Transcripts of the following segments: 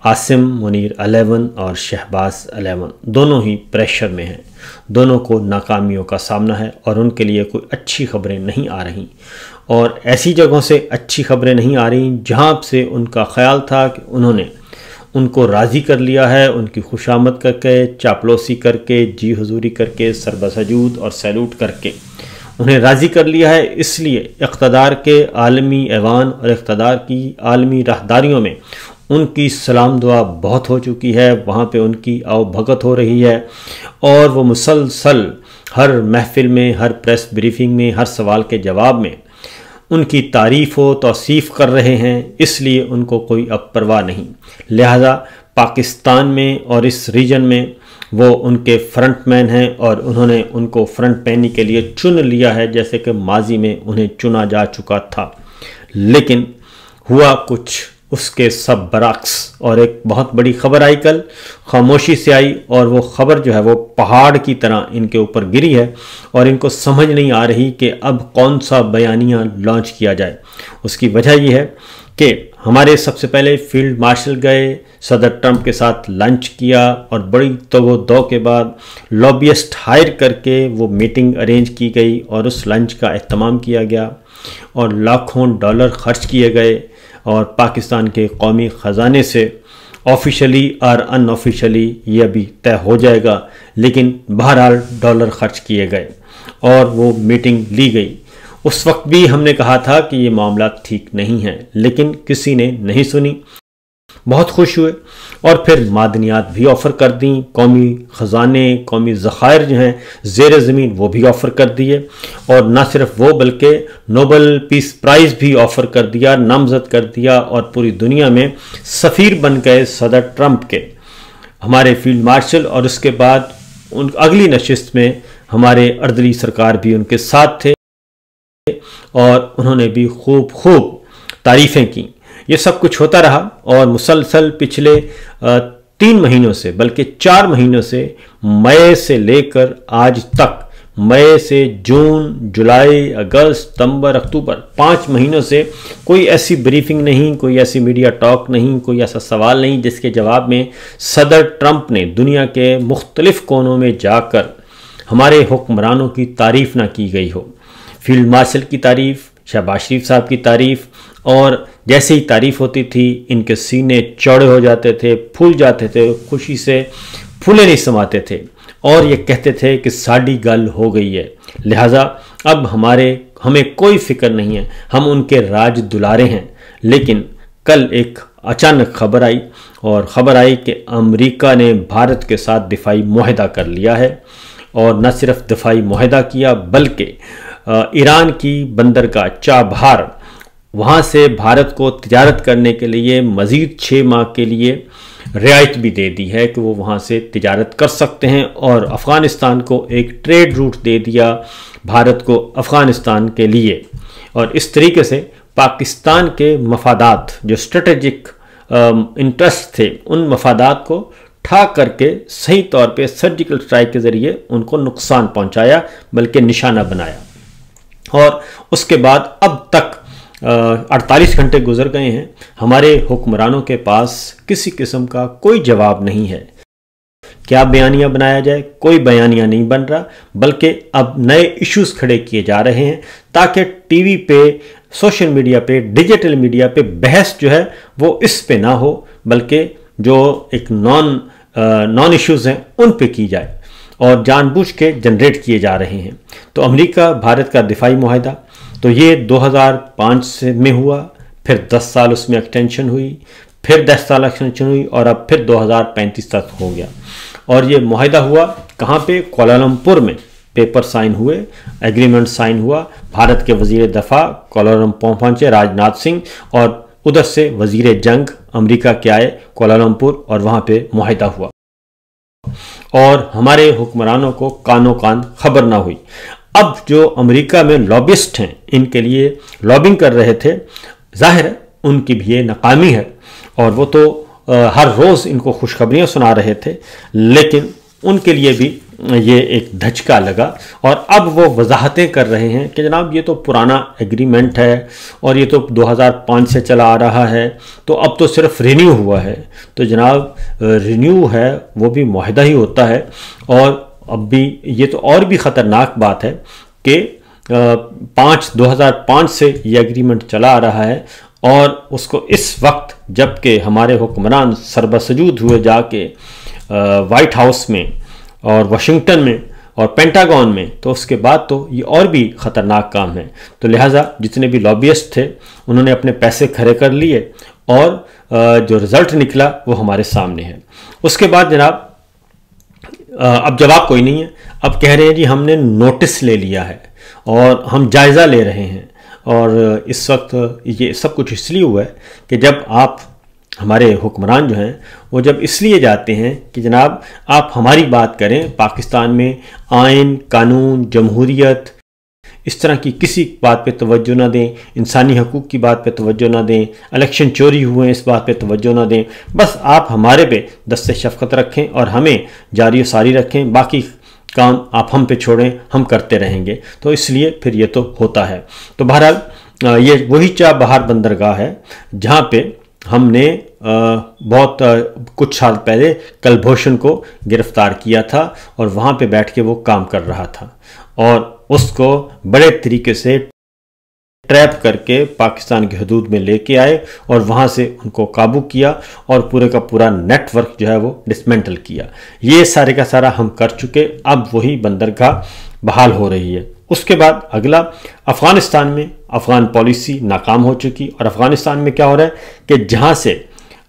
आसिम मुनीर 11 और शहबाज 11 दोनों ही प्रेशर में हैं। दोनों को नाकामियों का सामना है और उनके लिए कोई अच्छी खबरें नहीं आ रही, और ऐसी जगहों से अच्छी खबरें नहीं आ रही जहां से उनका ख्याल था कि उन्होंने उनको राज़ी कर लिया है, उनकी खुशामद करके, चापलूसी करके, जी हुजूरी करके, सरबसजूद और सैल्यूट करके उन्हें राज़ी कर लिया है। इसलिए इक़्तिदार के आलमी ऐवान और इक़्तिदार की आलमी राहदारियों में उनकी सलाम दुआ बहुत हो चुकी है, वहाँ पे उनकी आवभगत हो रही है और वो मुसलसल हर महफिल में, हर प्रेस ब्रीफिंग में, हर सवाल के जवाब में उनकी तारीफ़ व तौसीफ़ कर रहे हैं। इसलिए उनको कोई अब परवाह नहीं। लिहाजा पाकिस्तान में और इस रीजन में वो उनके फ्रंटमैन हैं और उन्होंने उनको फ्रंटमैनी के लिए चुन लिया है, जैसे कि माजी में उन्हें चुना जा चुका था। लेकिन हुआ कुछ उसके सब बरक्स, और एक बहुत बड़ी खबर आई कल, खामोशी से आई, और वो खबर जो है वो पहाड़ की तरह इनके ऊपर गिरी है और इनको समझ नहीं आ रही कि अब कौन सा बयानिया लॉन्च किया जाए। उसकी वजह ये है कि हमारे सबसे पहले फील्ड मार्शल गए, सदर ट्रंप के साथ लंच किया और बड़ी तगो-दो के बाद लॉबियस्ट हायर करके वो मीटिंग अरेंज की गई और उस लंच का एहतमाम किया गया और लाखों डॉलर खर्च किए गए और पाकिस्तान के कौमी ख़जाने से ऑफिशियली और अनऑफिशियली ये अभी तय हो जाएगा, लेकिन बहरहाल डॉलर खर्च किए गए और वो मीटिंग ली गई। उस वक्त भी हमने कहा था कि ये मामला ठीक नहीं है, लेकिन किसी ने नहीं सुनी। बहुत खुश हुए और फिर मादनियात भी ऑफ़र कर दी, कौमी ख़जाने, कौमी ज़खायर जो हैं ज़ेर ज़मीन वो भी ऑफ़र कर दिए, और न सिर्फ वो बल्कि नोबल पीस प्राइज़ भी ऑफ़र कर दिया, नामज़द कर दिया और पूरी दुनिया में सफ़ीर बन गए सदर ट्रंप के हमारे फील्ड मार्शल। और उसके बाद उन अगली नशिस्त में हमारे अर्दली सरकार भी उनके साथ थे और उन्होंने भी खूब तारीफ़ें की। ये सब कुछ होता रहा और मुसलसल पिछले 3 महीनों से, बल्कि 4 महीनों से, मई से लेकर आज तक, मई से जून, जुलाई, अगस्त, सितंबर, अक्टूबर, 5 महीनों से कोई ऐसी ब्रीफिंग नहीं, कोई ऐसी मीडिया टॉक नहीं, कोई ऐसा सवाल नहीं जिसके जवाब में सदर ट्रंप ने दुनिया के मुख्तलिफ कोनों में जाकर हमारे हुक्मरानों की तारीफ़ ना की गई हो। फील्ड मार्शल की तारीफ़, शहबाज शरीफ साहब की तारीफ़, और जैसे ही तारीफ़ होती थी इनके सीने चौड़े हो जाते थे, फूल जाते थे, खुशी से फूले नहीं समाते थे और ये कहते थे कि साड़ी गल हो गई है, लिहाजा अब हमें कोई फ़िक्र नहीं है, हम उनके राज दुलारे हैं। लेकिन कल एक अचानक खबर आई और ख़बर आई कि अमेरिका ने भारत के साथ दिफाई मुआहदा कर लिया है, और न सिर्फ दिफाई मुआहदा किया बल्कि ईरान की बंदरगाह चाबहार, वहाँ से भारत को तिजारत करने के लिए मज़ीद 6 माह के लिए रियायत भी दे दी है कि वो वहाँ से तिजारत कर सकते हैं, और अफ़गानिस्तान को एक ट्रेड रूट दे दिया भारत को अफ़गानिस्तान के लिए। और इस तरीके से पाकिस्तान के मफादात, जो स्ट्रेटेजिक इंटरेस्ट थे, उन मफादात को ठा करके सही तौर पे सर्जिकल स्ट्राइक के ज़रिए उनको नुकसान पहुँचाया, बल्कि निशाना बनाया। और उसके बाद अब तक 48 घंटे गुजर गए हैं, हमारे हुक्मरानों के पास किसी किस्म का कोई जवाब नहीं है। क्या बयानिया बनाया जाए? कोई बयानिया नहीं बन रहा, बल्कि अब नए इश्यूज खड़े किए जा रहे हैं ताकि टीवी पे, सोशल मीडिया पे, डिजिटल मीडिया पे बहस जो है वो इस पे ना हो, बल्कि जो एक नॉन इश्यूज हैं उन पे की जाए, और जानबूझ के जनरेट किए जा रहे हैं। तो अमेरिका भारत का दिफाई मुआहदा, तो ये 2005 में हुआ, फिर 10 साल उसमें एक्सटेंशन हुई, फिर 10 साल एक्सटेंशन हुई, और अब फिर 2035 तक हो गया। और ये मुआहदा हुआ कहाँ पे? कोलालमपुर में पेपर साइन हुए, एग्रीमेंट साइन हुआ। भारत के वजीर दफा कोलालमपुर पहुँचे, राजनाथ सिंह, और उधर से वजीर जंग अमेरिका के आए कोलालमपुर, और वहाँ पे मुआहदा हुआ और हमारे हुक्मरानों को कानो कान खबर ना हुई। अब जो अमेरिका में लॉबिस्ट हैं, इनके लिए लॉबिंग कर रहे थे, जाहिर है उनकी भी ये नाकामी है, और वो तो हर रोज़ इनको खुशखबरियाँ सुना रहे थे, लेकिन उनके लिए भी ये एक धचका लगा और अब वो वजाहतें कर रहे हैं कि जनाब ये तो पुराना एग्रीमेंट है और ये तो 2005 से चला आ रहा है, तो अब तो सिर्फ रिन्यू हुआ है। तो जनाब रिन्यू है वो भी मुआहदा ही होता है, और अब भी ये तो और भी ख़तरनाक बात है कि 2005 से ये एग्रीमेंट चला आ रहा है और उसको इस वक्त जबकि हमारे हुक्मरान सरबसजूद हुए जाके वाइट हाउस में और वाशिंगटन में और पेंटागन में, तो उसके बाद तो ये और भी ख़तरनाक काम है। तो लिहाजा जितने भी लॉबियस्ट थे उन्होंने अपने पैसे खड़े कर लिए और जो रिज़ल्ट निकला वो हमारे सामने है। उसके बाद जनाब अब जवाब कोई नहीं है, अब कह रहे हैं जी हमने नोटिस ले लिया है और हम जायज़ा ले रहे हैं। और इस वक्त ये सब कुछ इसलिए हुआ है कि जब आप हमारे हुक्मरान जो हैं वो जब इसलिए जाते हैं कि जनाब आप हमारी बात करें, पाकिस्तान में आइन, कानून, जमहूरियत, इस तरह की किसी बात पे तवज्जो ना दें, इंसानी हकूक़ की बात पे तवज्जो ना दें, इलेक्शन चोरी हुए हैं इस बात पे तवज्जो ना दें, बस आप हमारे पे दस्ते शफ़क़त रखें और हमें जारी सारी रखें, बाकी काम आप हम पे छोड़ें, हम करते रहेंगे। तो इसलिए फिर ये तो होता है। तो बहरहाल ये वही चाबहार बंदरगाह है जहाँ पे हमने बहुत कुछ साल पहले कुलभूषण को गिरफ्तार किया था और वहाँ पे बैठ के वो काम कर रहा था और उसको बड़े तरीके से ट्रैप करके पाकिस्तान की हदूद में लेके आए और वहाँ से उनको काबू किया और पूरे का पूरा नेटवर्क जो है वो डिसमेंटल किया। ये सारे का सारा हम कर चुके, अब वही बंदरगाह बहाल हो रही है। उसके बाद अगला अफ़गानिस्तान में अफ़गान पॉलिसी नाकाम हो चुकी और अफ़गानिस्तान में क्या हो रहा है कि जहाँ से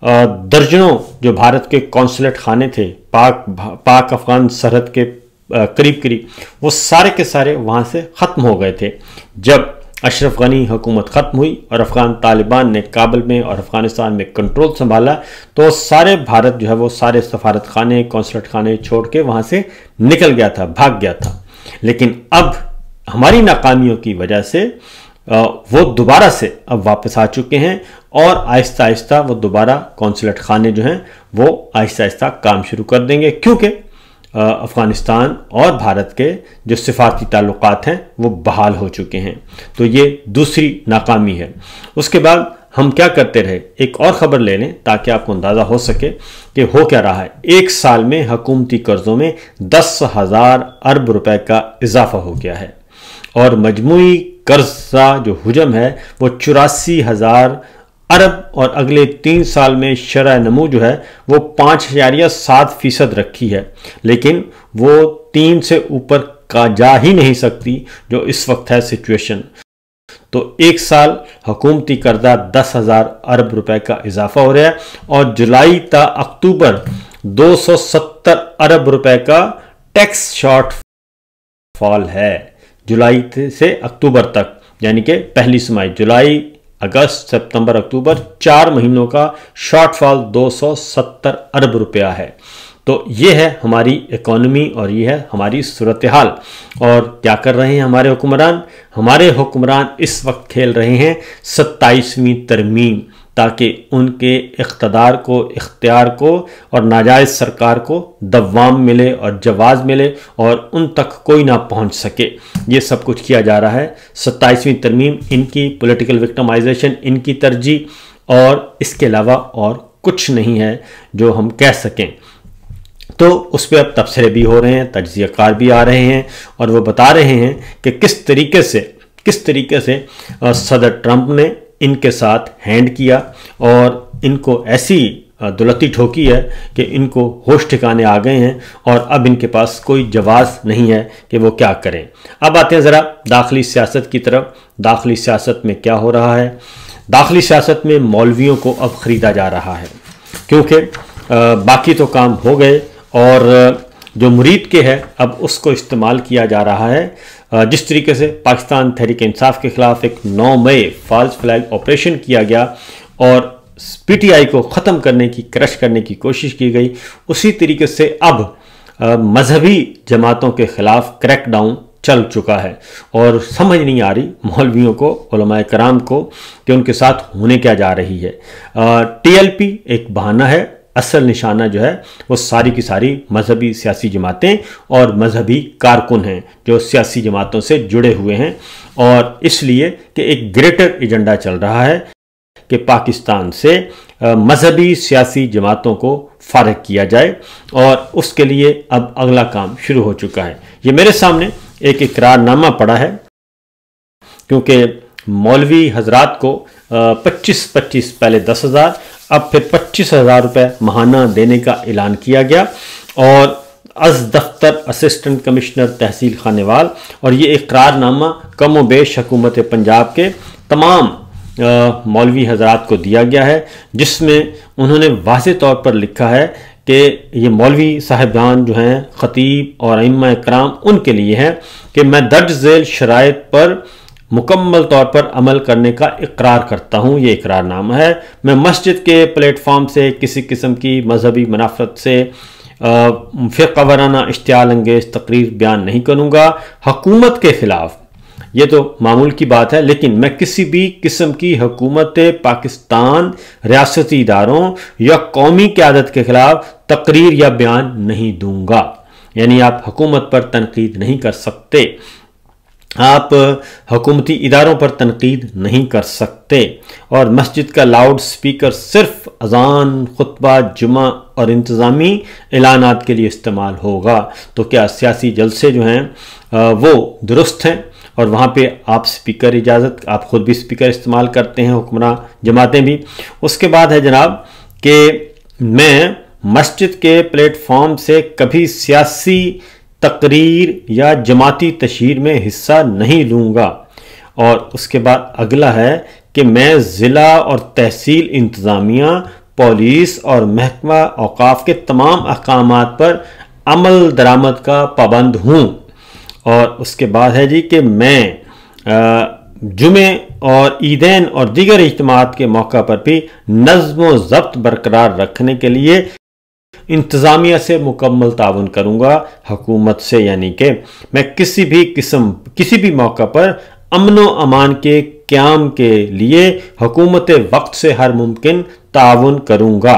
दर्जनों जो भारत के कौंसलेट खाने थे पाक अफ़गान सरहद के करीब करीब, वो सारे के सारे वहाँ से ख़त्म हो गए थे। जब अशरफ गनी हुकूमत ख़त्म हुई और अफ़गान तालिबान ने काबुल में और अफ़गानिस्तान में कंट्रोल संभाला, तो सारे भारत जो है वो सारे सफारत खाने, कौंसलेट खाने छोड़ के वहाँ से निकल गया था, भाग गया था। लेकिन अब हमारी नाकामियों की वजह से वो दोबारा से अब वापस आ चुके हैं और आहिस्ता आहिस्ता वो दोबारा कौंसलेट खाने जो हैं वो आहिस्ता आहिस्ता काम शुरू कर देंगे, क्योंकि अफ़गानिस्तान और भारत के जो सिफारती ताल्लुकात हैं वो बहाल हो चुके हैं। तो ये दूसरी नाकामी है। उसके बाद हम क्या करते रहे, एक और ख़बर ले लें ताकि आपको अंदाज़ा हो सके कि हो क्या रहा है। एक साल में हुकूमती कर्ज़ों में 10,000 अरब रुपए का इजाफा हो गया है और मजमूई कर्जा जो हुजम है वो 84,000 अरब और अगले 3 साल में शरह नमू जो है वो 5.7% रखी है, लेकिन वो 3 से ऊपर का जा ही नहीं सकती जो इस वक्त है सिचुएशन। तो एक साल हुकूमती कर्जा 10,000 अरब रुपए का इजाफा हो रहा है और जुलाई ता अक्टूबर 270 अरब रुपए का टैक्स शॉर्ट फॉल है। जुलाई से अक्टूबर तक, यानी कि पहली तिमाही जुलाई, अगस्त, सितंबर, अक्टूबर, 4 महीनों का शॉर्टफॉल 270 अरब रुपया है। तो ये है हमारी इकोनॉमी और ये है हमारी सूरत हाल। और क्या कर रहे हैं हमारे हुक्मरान? हमारे हुक्मरान इस वक्त खेल रहे हैं 27वीं तरमीम, ताकि उनके इख्तदार को, इख्तियार को और नाजायज़ सरकार को दवाम मिले और जवाज़ मिले और उन तक कोई ना पहुंच सके। ये सब कुछ किया जा रहा है। 27वीं तरमीम इनकी पॉलिटिकल विक्टिमाइजेशन, इनकी तरजीह, और इसके अलावा और कुछ नहीं है जो हम कह सकें। तो उस पर अब तबसरे भी हो रहे हैं, तज्ज़ियाकार भी आ रहे हैं और वो बता रहे हैं कि किस तरीके से सदर ट्रंप ने इनके साथ हैंड किया और इनको ऐसी दुलती ठोकी है कि इनको होश ठिकाने आ गए हैं और अब इनके पास कोई जवाब नहीं है कि वो क्या करें। अब आते हैं ज़रा दाखिली सियासत की तरफ। दाखिली सियासत में क्या हो रहा है? दाखिली सियासत में मौलवियों को अब ख़रीदा जा रहा है, क्योंकि बाकी तो काम हो गए और जो मुरीद के है अब उसको इस्तेमाल किया जा रहा है। जिस तरीके से पाकिस्तान तहरीक इंसाफ के ख़िलाफ़ एक 9 मई फॉल्स फ्लैग ऑपरेशन किया गया और पीटीआई को ख़त्म करने की, क्रश करने की कोशिश की गई, उसी तरीके से अब मजहबी जमातों के ख़िलाफ़ क्रैकडाउन चल चुका है और समझ नहीं आ रही मौलवियों को, उलमाए कराम को, कि उनके साथ होने क्या जा रही है। टीएलपी एक बहाना है असल निशाना जो है वो सारी की सारी मजहबी सियासी जमातें और मजहबी कारकुन हैं जो सियासी जमातों से जुड़े हुए हैं। और इसलिए कि एक ग्रेटर एजेंडा चल रहा है कि पाकिस्तान से मजहबी सियासी जमातों को फारिग किया जाए, और उसके लिए अब अगला काम शुरू हो चुका है। ये मेरे सामने एक इकरारनामा पड़ा है, क्योंकि मौलवी हजरात को 25-25 पहले 10,000 अब फिर 25,000 रुपये महाना देने का ऐलान किया गया। और अज दफ्तर असिस्टेंट कमिश्नर तहसील खानेवाल, और ये इकरारनामा कम बेश हुकूमत पंजाब के तमाम मौलवी हजरात को दिया गया है, जिसमें उन्होंने वाज़ेह तौर पर लिखा है कि ये मौलवी साहिबान जो हैं ख़तीब और अइम्मा इकराम उनके लिए है कि मैं दर्ज झेल शराइत पर मुकम्मल तौर पर अमल करने का इकरार करता हूँ। ये इकरारनामा है। मैं मस्जिद के प्लेटफॉर्म से किसी किस्म की मजहबी मुनाफरत से फ़िरक़ा वाराना इश्तियाल अंगेज़ तकरीर बयान नहीं करूँगा हुकूमत के ख़िलाफ़। ये तो मामूल की बात है, लेकिन मैं किसी भी किस्म की हुकूमत पाकिस्तान, रियासती इदारों या कौमी क़यादत के ख़िलाफ़ तकरीर या बयान नहीं दूँगा। यानी आप हुकूमत पर तनकीद नहीं कर सकते, आप हुकूमती इदारों पर तनकीद नहीं कर सकते, और मस्जिद का लाउड स्पीकर सिर्फ अजान, खुतबा, जुमा और इंतज़ामी ऐलानात के लिए इस्तेमाल होगा। तो क्या सियासी जलसे जो हैं वो दुरुस्त हैं, और वहाँ पे आप स्पीकर इजाज़त, आप ख़ुद भी स्पीकर इस्तेमाल करते हैं, हुक्मरान जमातें भी। उसके बाद है जनाब कि मैं मस्जिद के प्लेटफॉर्म से कभी सियासी तकरीर या जमाती तशहीर में हिस्सा नहीं लूँगा। और उसके बाद अगला है कि मैं ज़िला और तहसील इंतज़ामिया, पुलिस और महकमा औकाफ के तमाम अहकामात पर अमल दरामद का पाबंद हूँ। और उसके बाद है जी कि मैं जुमे और ईदैन और दीगर इज्तिमात के मौका पर भी नज़्म व ज़ब्त बरकरार रखने के लिए इंतज़ामिया से मुकम्मल ताउन करूँगा हुकूमत से। यानी कि मैं किसी भी मौका पर अमन व अमान के क़याम के लिए हुकूमत वक्त से हर मुमकिन ताउन करूँगा।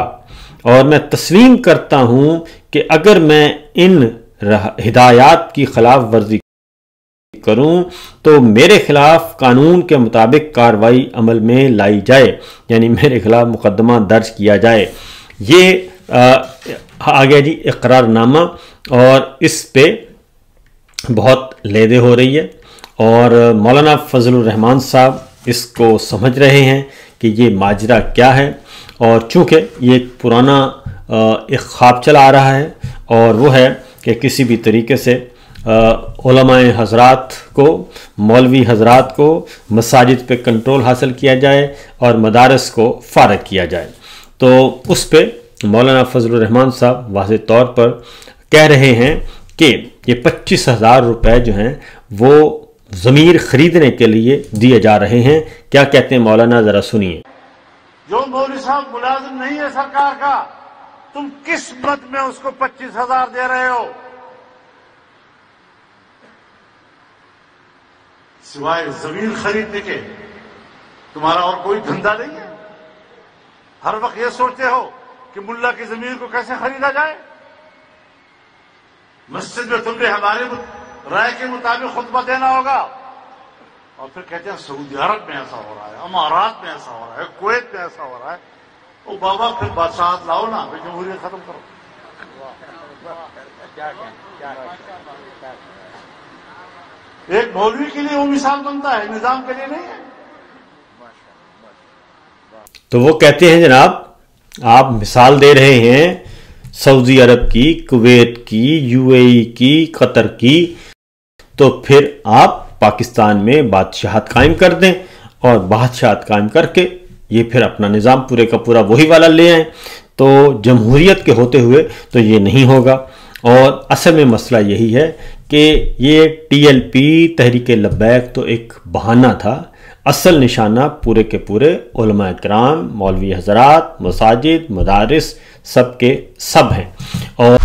और मैं तस्लीम करता हूँ कि अगर मैं इन हिदायत की खिलाफ वर्जी करूं तो मेरे खिलाफ कानून के मुताबिक कार्रवाई अमल में लाई जाए, यानी मेरे खिलाफ मुकदमा दर्ज किया जाए। ये आ गया जी इकरारनामा, और इस पे बहुत लेदे हो रही है, और मौलाना फजलुर रहमान साहब इसको समझ रहे हैं कि ये माजरा क्या है। और चूँकि ये एक पुराना एक ख्वाब चला आ रहा है, और वो है कि किसी भी तरीके से उलमाए हजरात को, मौलवी हजरात को मसाजिद पे कंट्रोल हासिल किया जाए और मदारस को फारग किया जाए। तो उस पर मौलाना फजलुर रहमान साहब वाज़ेह तौर पर कह रहे हैं कि ये 25,000 रुपये जो हैं वो ज़मीर ख़रीदने के लिए दिए जा रहे हैं। क्या कहते हैं मौलाना, ज़रा सुनिए। जो मौलवी साहब मुलाजिम नहीं है सरकार का, तुम किस मद में उसको 25,000 दे रहे हो? सिवाय जमीन खरीदने के तुम्हारा और कोई धंधा नहीं है। हर वक्त ये सोचते हो कि मुल्ला की जमीन को कैसे खरीदा जाए। मस्जिद में तुमने हमारे राय के मुताबिक खुतबा देना होगा, और फिर कहते हैं सऊदी अरब में ऐसा हो रहा है, अमारात में ऐसा हो रहा है, कुवैत में ऐसा हो रहा है। ओ बाबा, फिर बादशाहत लाओ ना, फिर जमहूरियत खत्म करो। एक मौलवी के लिए वो मिसाल बनता है, निजाम के लिए नहीं है। तो वो कहते हैं जनाब, आप मिसाल दे रहे हैं सऊदी अरब की, कुवैत की, यूएई की, कतर की, तो फिर आप पाकिस्तान में बादशाहत कायम कर दें, और बादशाहत कायम करके ये फिर अपना निज़ाम पूरे का पूरा वही वाला ले आएँ। तो जमहूरियत के होते हुए तो ये नहीं होगा। और असल में मसला यही है कि ये TLP तहरीक लब्बैक तो एक बहाना था, असल निशाना पूरे के पूरे उलमा किराम, मौलवी हजरात, मसाजिद, मदारिस सब के सब हैं। और